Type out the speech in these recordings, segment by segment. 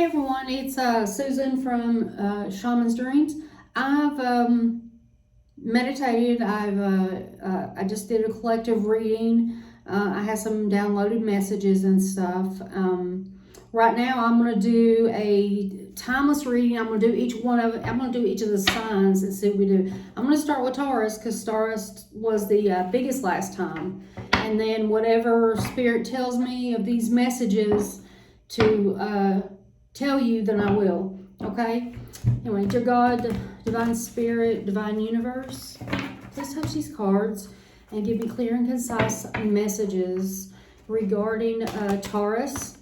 everyone, it's Susan from Shaman's Dreams. I've meditated. I just did a collective reading. I have some downloaded messages and stuff. Right now, I'm going to do a timeless reading. I'm going to do each of the signs and see what we do. I'm going to start with Taurus because Taurus was the biggest last time, and then whatever Spirit tells me of these messages to tell you, then I will. Okay? Anyway, dear God, Divine Spirit, Divine Universe, please touch these cards and give me clear and concise messages regarding Taurus.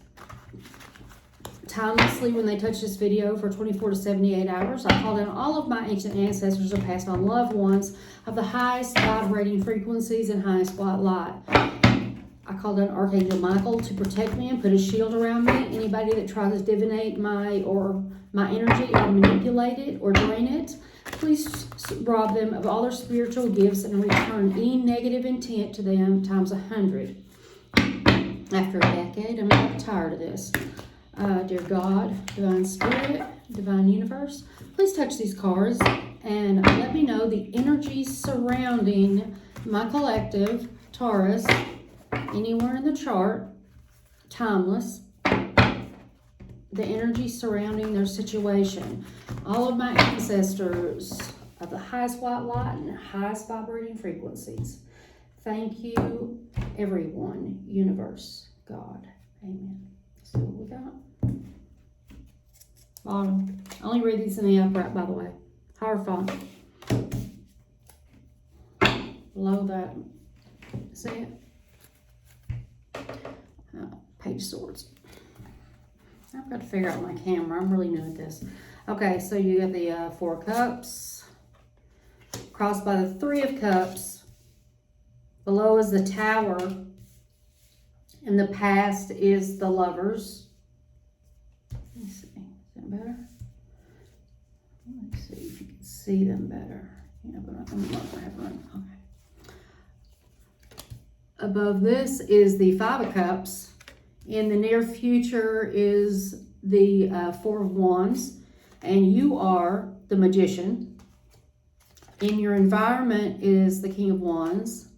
Timelessly, when they touch this video for 24 to 78 hours, I call down all of my ancient ancestors or passed on loved ones of the highest vibrating frequencies and highest white light. I call down Archangel Michael to protect me and put a shield around me. Anybody that tries to divinate my energy or manipulate it or drain it, please rob them of all their spiritual gifts and return any negative intent to them times 100. After a decade, I'm not tired of this. Dear God, Divine Spirit, Divine Universe, please touch these cards and let me know the energies surrounding my collective, Taurus, anywhere in the chart, timeless, the energy surrounding their situation. All of my ancestors of the highest white light and highest vibrating frequencies. Thank you, everyone, universe, God. Amen. See what we got? Bottom. I only read these in the upright, by the way. Higher font. Below that. See it? Page Swords. I've got to figure out my camera. I'm really new at this. Okay, so you got the Four of Cups. Crossed by the Three of Cups. Below is the Tower. And the past is the Lovers. Let me see. Is that better? Let's see if you can see them better. Yeah, but I'm not going to have room. Okay. Above this is the Five of Cups. In the near future is the Four of Wands. And you are the Magician. In your environment is the King of Wands.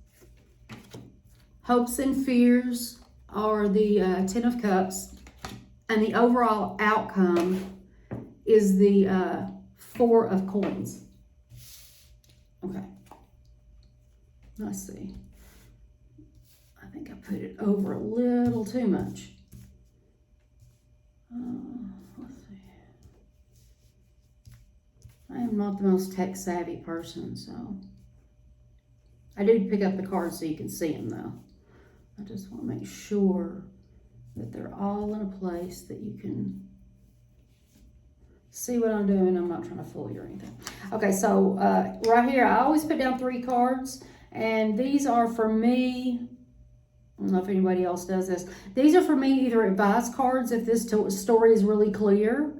Hopes and fears are the Ten of Cups. And the overall outcome is the Four of Coins. Okay. Let's see. I think I put it over a little too much. Let's see. I am not the most tech savvy person, so I did pick up the cards so you can see them though. I just want to make sure that they're all in a place that you can see what I'm doing. I'm not trying to fool you or anything. Okay, so right here, I always put down 3 cards, and these are for me. I don't know if anybody else does this. These are for me either advice cards if this story is really clear,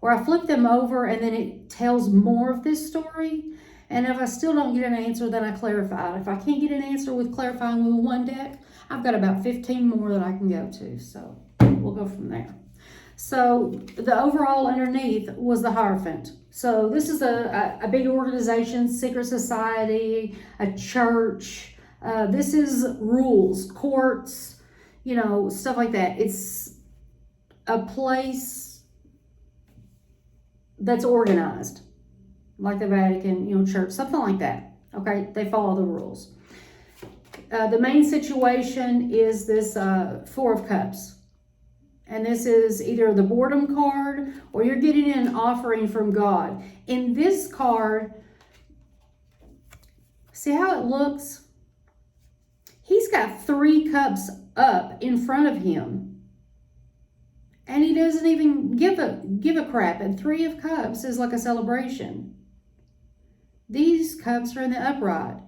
or I flip them over and then it tells more of this story. And if I still don't get an answer, then I clarify. If I can't get an answer with clarifying with one deck, I've got about 15 more that I can go to. So we'll go from there. So the overall underneath was the Hierophant. So this is a big organization, secret society, a church. This is rules, courts, you know, stuff like that. It's a place that's organized, like the Vatican, you know, church, something like that. Okay, they follow the rules. The main situation is this Four of Cups. And this is either the boredom card or you're getting an offering from God. In this card, see how it looks? He's got 3 cups up in front of him. And he doesn't even give a crap. And 3 of Cups is like a celebration. These cups are in the upright.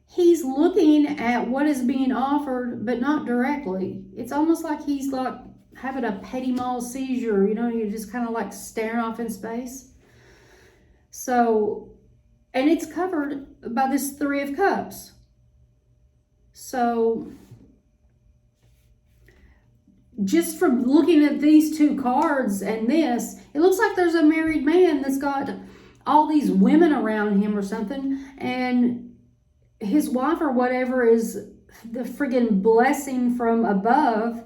He's looking at what is being offered, but not directly. It's almost like he's like having a petit mal seizure. You know, you're just kind of like staring off in space. So, and it's covered by this 3 of Cups. So just from looking at these two cards and this, it looks like there's a married man that's got all these women around him or something, and his wife or whatever is the friggin' blessing from above,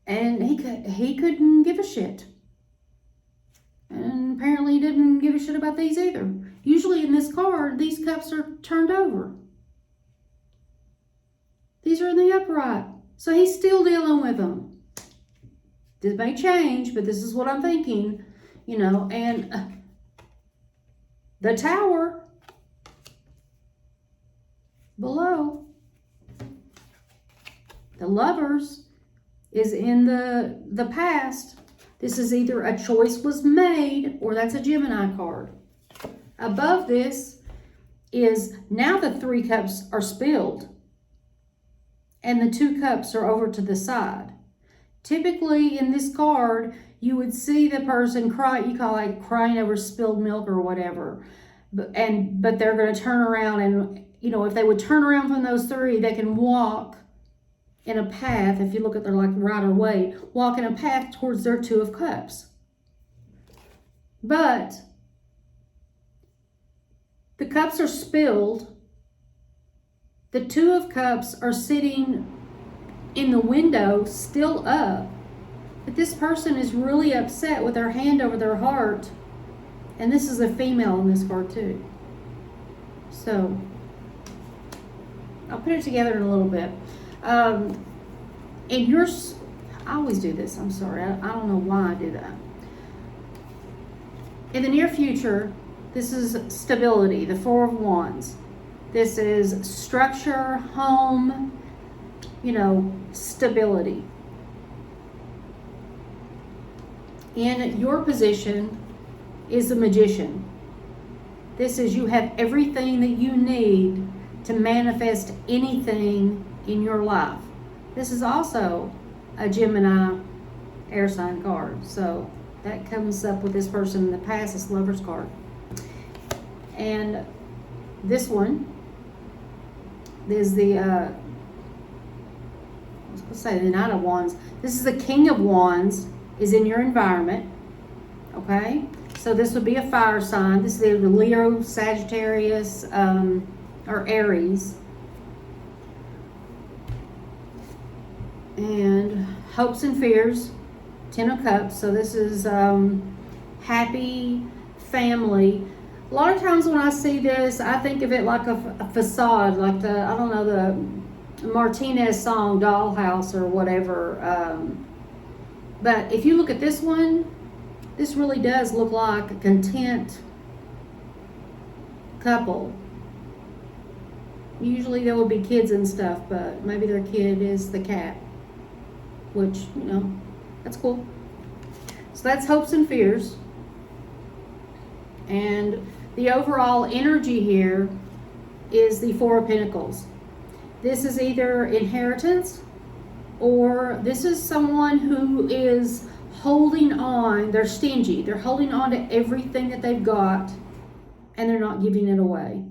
and he couldn't give a shit. And apparently he didn't give a shit about these either. Usually in this card, these cups are turned over. These are in the upright. So he's still dealing with them. This may change, but this is what I'm thinking, you know. And the Tower below, the Lovers, is in the past. This is either a choice was made, or that's a Gemini card. Above this is now the 3 cups are spilled, and the 2 cups are over to the side. Typically in this card, you would see the person cry, you call it crying over spilled milk or whatever. But they're going to turn around, and, you know, if they would turn around from those 3, they can walk in a path. If you look at their like Rider Waite, walk in a path towards their 2 of cups. But the cups are spilled. The 2 of cups are sitting in the window, still up. But this person is really upset with their hand over their heart. And this is a female in this card too. So, I'll put it together in a little bit. In yours, I always do this, I'm sorry. I don't know why I do that. In the near future, this is stability, the 4 of Wands. This is structure, home, you know, stability. In your position is the Magician. This is you have everything that you need to manifest anything in your life. This is also a Gemini air sign card. So that comes up with this person in the past, this Lover's card. And this one is the, I was going to say the Knight of Wands. This is the King of Wands, is in your environment. Okay? So this would be a fire sign. This is either Leo, Sagittarius, or Aries. And hopes and fears, 10 of Cups. So this is happy family. A lot of times when I see this, I think of it like a facade, like the, I don't know, the Martinez song, Dollhouse or whatever. But if you look at this one, this really does look like a content couple. Usually there will be kids and stuff, but maybe their kid is the cat, which, you know, that's cool. So that's hopes and fears. And the overall energy here is the 4 of Pentacles. This is either inheritance, or this is someone who is holding on. They're stingy. They're holding on to everything that they've got, and they're not giving it away.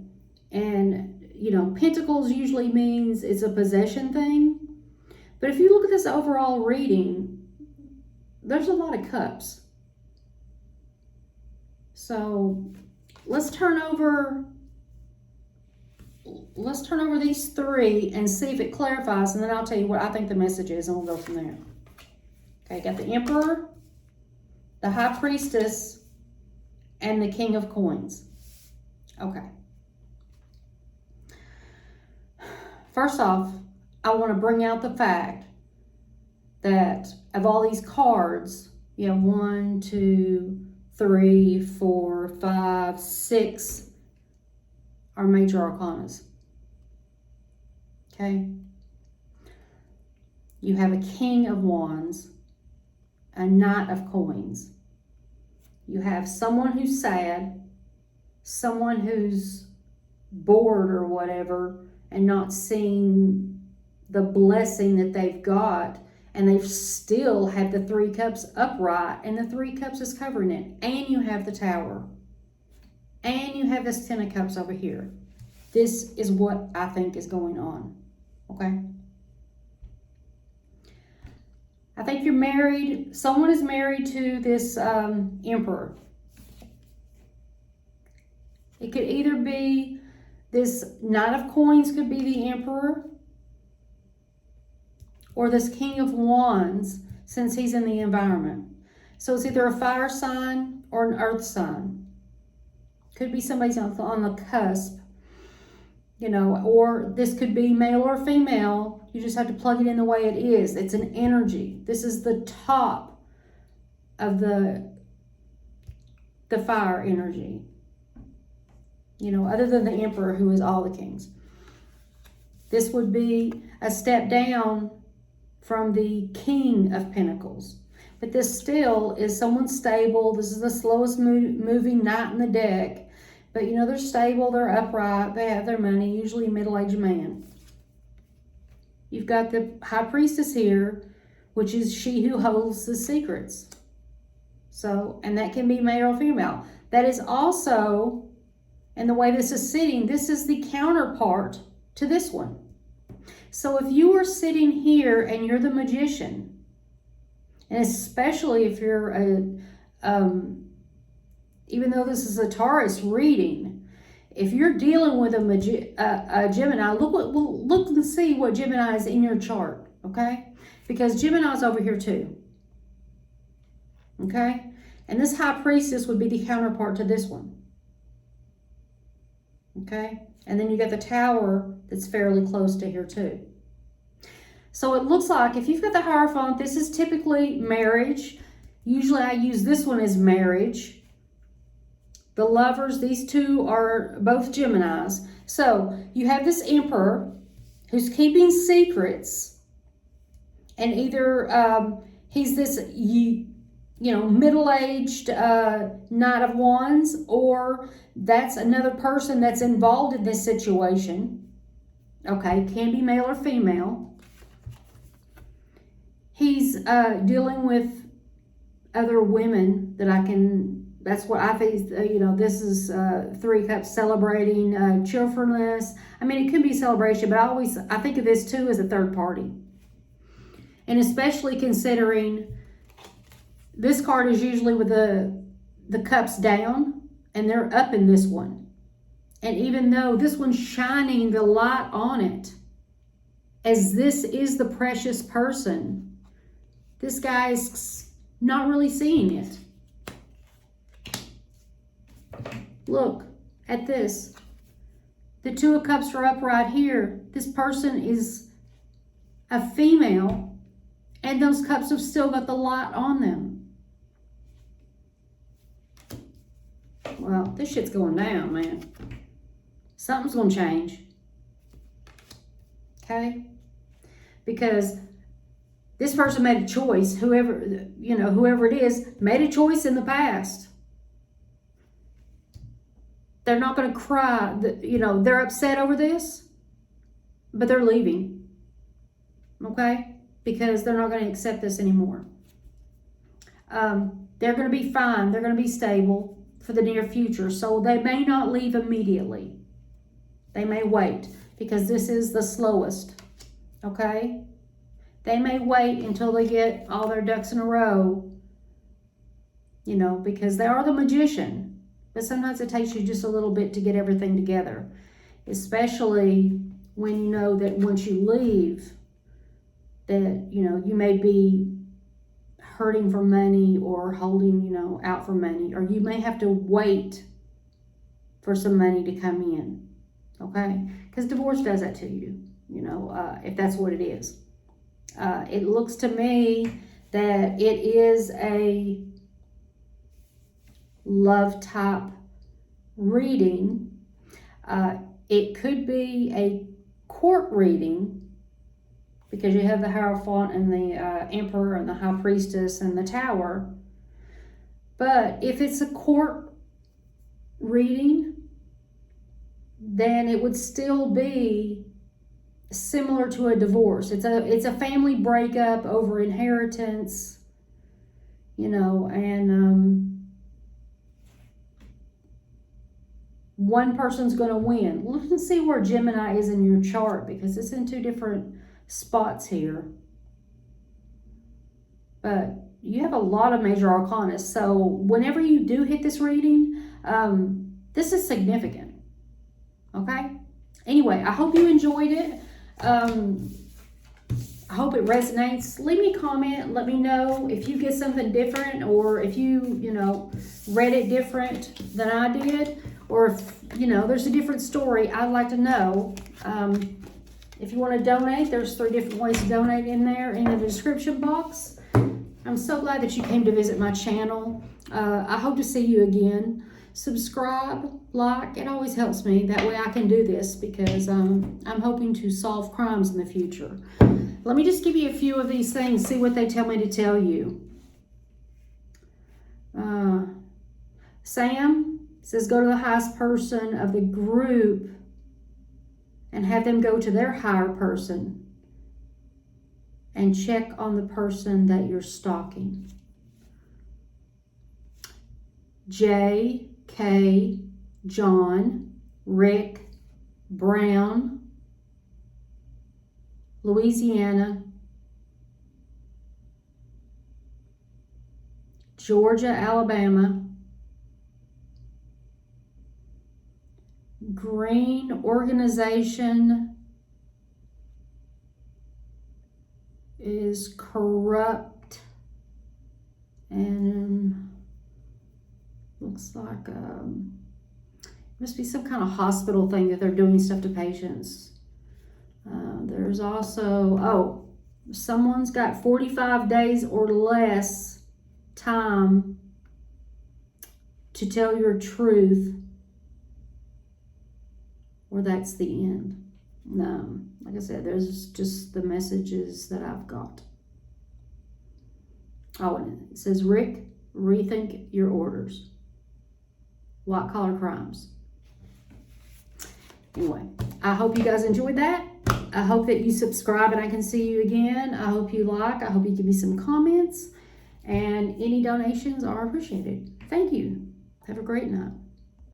And, you know, Pentacles usually means it's a possession thing. But if you look at this overall reading, there's a lot of cups. So let's turn over these 3 and see if it clarifies, and then I'll tell you what I think the message is, and we'll go from there. Okay, got the Emperor, the High Priestess, and the King of Coins. Okay. First off, I want to bring out the fact that of all these cards, you have 1, 2, 3, 4, 5, 6 are major arcanas. Okay? You have a King of Wands, a Knight of Coins. You have someone who's sad, someone who's bored or whatever, and not seeing the blessing that they've got, and they've still had the 3 cups upright, and the 3 cups is covering it. And you have the Tower. And you have this 10 of Cups over here. This is what I think is going on. Okay? I think you're married. Someone is married to this Emperor. It could either be this Knight of Coins could be the Emperor, or this King of Wands, since he's in the environment. So it's either a fire sign or an earth sign. Could be somebody's on the cusp, you know, or this could be male or female. You just have to plug it in the way it is. It's an energy. This is the top of the fire energy. You know, other than the Emperor, who is all the kings. This would be a step down from the King of Pentacles. But this still is someone stable. This is the slowest moving knight in the deck. But, you know, they're stable, they're upright, they have their money, usually a middle-aged man. You've got the High Priestess here, which is she who holds the secrets. So, and that can be male or female. That is also, and the way this is sitting, this is the counterpart to this one. So if you are sitting here and you're the Magician, and especially if you're even though this is a Taurus reading, if you're dealing with a Gemini, look and see what Gemini is in your chart, okay? Because Gemini is over here too, okay? And this High Priestess would be the counterpart to this one, okay? And then you got the Tower that's fairly close to here too. So it looks like if you've got the Hierophant, this is typically marriage. Usually I use this one as marriage. The Lovers, these two are both Geminis. So you have this Emperor who's keeping secrets, and either he's this, you know, middle-aged Knight of Wands, or that's another person that's involved in this situation. Okay, can be male or female. He's dealing with other women that I can, that's what I think, you know, this is 3 Cups celebrating cheerfulness. I mean, it could be celebration, but I think of this too as a third party. And especially considering this card is usually with the cups down, and they're up in this one. And even though this one's shining the light on it, as this is the precious person, this guy's not really seeing it. Look at this. The 2 of Cups are up right here. This person is a female, and those cups have still got the light on them. Well, this shit's going down, man. Something's going to change. Okay? Because this person made a choice. Whoever it is, made a choice in the past. They're not going to cry. You know, they're upset over this, but they're leaving. Okay? Because they're not going to accept this anymore. They're going to be fine. They're going to be stable for the near future. So they may not leave immediately. They may wait, because this is the slowest. Okay? They may wait until they get all their ducks in a row, you know, because they are the Magician. But sometimes it takes you just a little bit to get everything together, especially when you know that once you leave, that, you know, you may be hurting for money or holding, you know, out for money, or you may have to wait for some money to come in, okay? Because divorce does that to you, you know, if that's what it is. It looks to me that it is a love type reading. It could be a court reading, because you have the Hierophant and the Emperor and the High Priestess and the Tower. But if it's a court reading, then it would still be similar to a divorce. It's a family breakup over inheritance, you know, and one person's going to win. Look and see where Gemini is in your chart, because it's in 2 different spots here. but you have a lot of major arcana. So whenever you do hit this reading, this is significant. Okay? Anyway, I hope you enjoyed it. I hope it resonates. Leave me a comment. Let me know if you get something different, or if you read it different than I did, or if, there's a different story. I'd like to know. If you want to donate, there's 3 different ways to donate in there in the description box. I'm so glad that you came to visit my channel. I hope to see you again. Subscribe, like, it always helps me. That way I can do this, because I'm hoping to solve crimes in the future. Let me just give you a few of these things, see what they tell me to tell you. Sam says, go to the highest person of the group and have them go to their higher person and check on the person that you're stalking. J, K, John, Rick, Brown, Louisiana, Georgia, Alabama, Green organization is corrupt, and looks like must be some kind of hospital thing that they're doing stuff to patients. There's also, someone's got 45 days or less time to tell your truth, or that's the end. No, like I said, there's just the messages that I've got. Oh, and it says, Rick, rethink your orders. White collar crimes. Anyway, I hope you guys enjoyed that. I hope that you subscribe and I can see you again. I hope you like. I hope you give me some comments. And any donations are appreciated. Thank you. Have a great night.